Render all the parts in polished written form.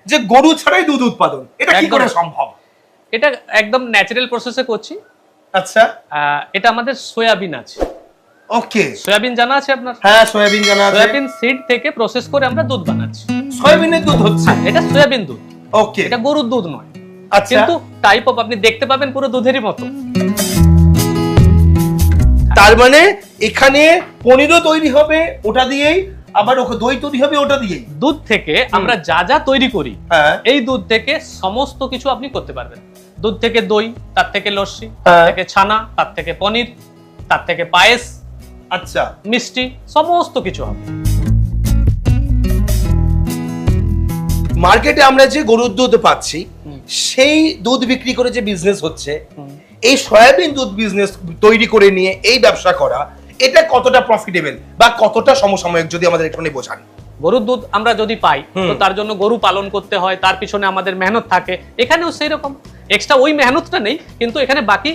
যে গরু ছাড়াই দুধ উৎপাদন, এটা কি করে সম্ভব? এটা একদম ন্যাচারাল প্রসেসে করছি। আচ্ছা, এটা আমাদের সয়াবিন আছে। ওকে, সয়াবিন জানা আছে আপনার? হ্যাঁ, সয়াবিন জানা আছে। সয়াবিন সিড থেকে প্রসেস করে আমরা দুধ বানাচ্ছি। সয়াবিনের দুধ হচ্ছে? এটা সয়াবিন দুধ। ওকে, এটা গরুর দুধ নয়। আচ্ছা, কিন্তু টাইপ অফ আপনি দেখতে পাবেন পুরো দুধেরই মতো। তার মানে এখানে পনিরও তৈরি হবে ওটা দিয়েই, আবার দই তৈরি হবে ওটা দিয়েই। দুধ থেকে আমরা যা যা তৈরি করি, হ্যাঁ, এই দুধ থেকে সমস্ত কিছু আপনি করতে পারবেন। দুধ থেকে দই, তার থেকে লস্যি, হ্যাঁ। তার থেকে ছানা, তার থেকে পনির, তার থেকে পায়েস, আচ্ছা, মিষ্টি, সমস্ত কিছু হবে। মার্কেটে আমরা যে গরুর দুধ পাচ্ছি সেই দুধ বিক্রি করে যে বিজনেস হচ্ছে, এই সয়াবিন দুধ বিজনেস তৈরি করে নিয়ে এই ব্যবসা করা, এটা কতটা প্রফিটেবল বা কতটা সমসাময়িক যদি আমাদের একটু বোঝান। গরুর দুধ আমরা যদি পাই তো তার জন্য গরু পালন করতে হয়, তার পিছনে আমাদের মেহনত থাকে। এখানেও সেই রকম এক্সট্রা ওই মেহনতটা নেই, কিন্তু এখানে বাকি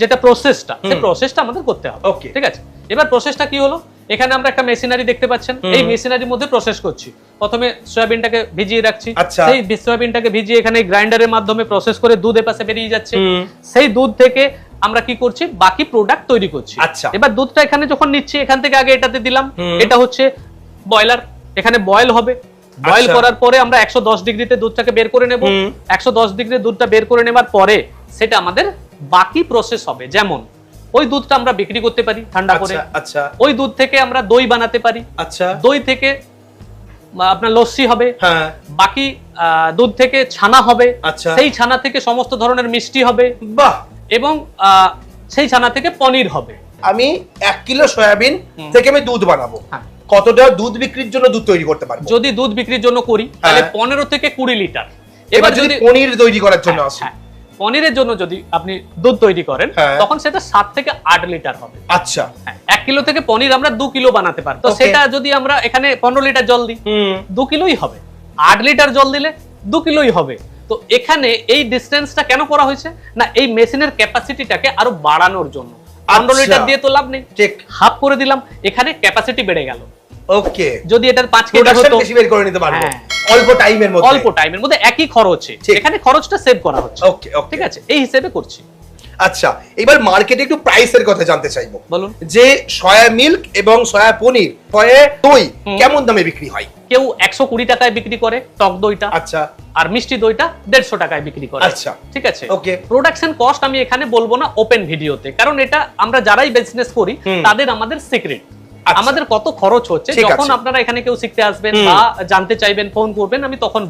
যেটা প্রসেসটা, সেই প্রসেসটা আমাদের করতে হবে। ওকে, ঠিক আছে, এবার প্রসেসটা কি হলো? এখানে আমরা একটা মেশিনারি দেখতে পাচ্ছেন, এই মেশিনারির মধ্যে প্রসেস করছি। প্রথমে সয়াবিনটাকে ভিজিয়ে রাখছি, সেই সয়াবিনটাকে ভিজিয়ে এখানে গ্রাইন্ডারের মাধ্যমে প্রসেস করে দুধ এপাশে বেরিয়ে যাচ্ছে। সেই দুধ থেকে আমরা কি করছি, বাকি প্রোডাক্ট তৈরি করছি। আচ্ছা, এবার দুধটা এখানে যখন নিচ্ছি, এখান থেকে আগে এটাতে দিলাম, এটা হচ্ছে বয়লার, এখানে বয়েল হবে। বয়েল করার পরে আমরা 110 ডিগ্রিতে দুধটাকে বের করে নেব। 110 ডিগ্রি দুধটা বের করে নেবার পরে সেটা আমাদের বাকি প্রসেস হবে। যেমন ওই দুধটা আমরা বিক্রি করতে পারি ঠান্ডা করে। আচ্ছা, ওই দুধ থেকে আমরা দই বানাতে পারি। আচ্ছা, দই থেকে আপনার লস্যি হবে। হ্যাঁ, বাকি দুধ থেকে ছানা হবে। আচ্ছা, সেই ছানা থেকে সমস্ত ধরনের মিষ্টি হবে। বাহ, এবং সেই ছানা থেকে পনির হবে। আমি 1 কিলো সয়াবিন থেকে আমি দুধ বানাবো, হ্যাঁ। কতটা দুধ বিক্রির জন্য দুধ তৈরি করতে পারবো? যদি দুধ বিক্রির জন্য করি তাহলে 15 থেকে 20 লিটার। এবার যদি পনির তৈরি করার জন্য আসে, পনিরের জন্য যদি আপনি দুধ তৈরি করেন, তখন সেটা 7 থেকে 8 লিটার হবে। আচ্ছা, 1 কিলো থেকে পনির আমরা 2 কিলো বানাতে পারি। তো সেটা যদি আমরা এখানে 15 লিটার জল দিই, 2 কিলোই হবে। 8 লিটার জল দিলে 2 কিলোই হবে। তো এখানে এই ডিসটেন্সটা কেন করা হয়েছে না, এই মেশিনের ক্যাপাসিটিটাকে আরো বাড়ানোর জন্য। 15 লিটার দিয়ে তো লাভ নেই, ঠিক হাফ করে দিলাম, এখানে ক্যাপাসিটি বেড়ে গেল। ওকে, যদি এটার 5 কেজি হতো, বেশি বের করে নিতে পারবো অল্প টাইমের মধ্যে একই খরচে। এখানে খরচটা সেভ করা হচ্ছে। ওকে, ঠিক আছে, এই হিসেবে করছি। আচ্ছা, এবার মার্কেটে একটু প্রাইসের কথা জানতে চাইবো। বলুন। যে সয়া মিল্ক এবং সয়া পনির, সয়া দই কেমন দামে বিক্রি হয়? কেউ 120 টাকায় বিক্রি করে টক দইটা, আচ্ছা, আর মিষ্টি দইটা 150 টাকায় বিক্রি করে। আচ্ছা, ঠিক আছে, ওকে। প্রোডাকশন কস্ট আমি এখানে বলবো না ওপেন ভিডিওতে, কারণ এটা আমরা যারাই বিজনেস করি তাদের আমাদের সিক্রেট। আমাদের কত খরচ হচ্ছে, যখন আপনারা এখানে কেউ শিখতে আসবেন বা জানতে চাইবেন, ফোন করবেন, আমি তখন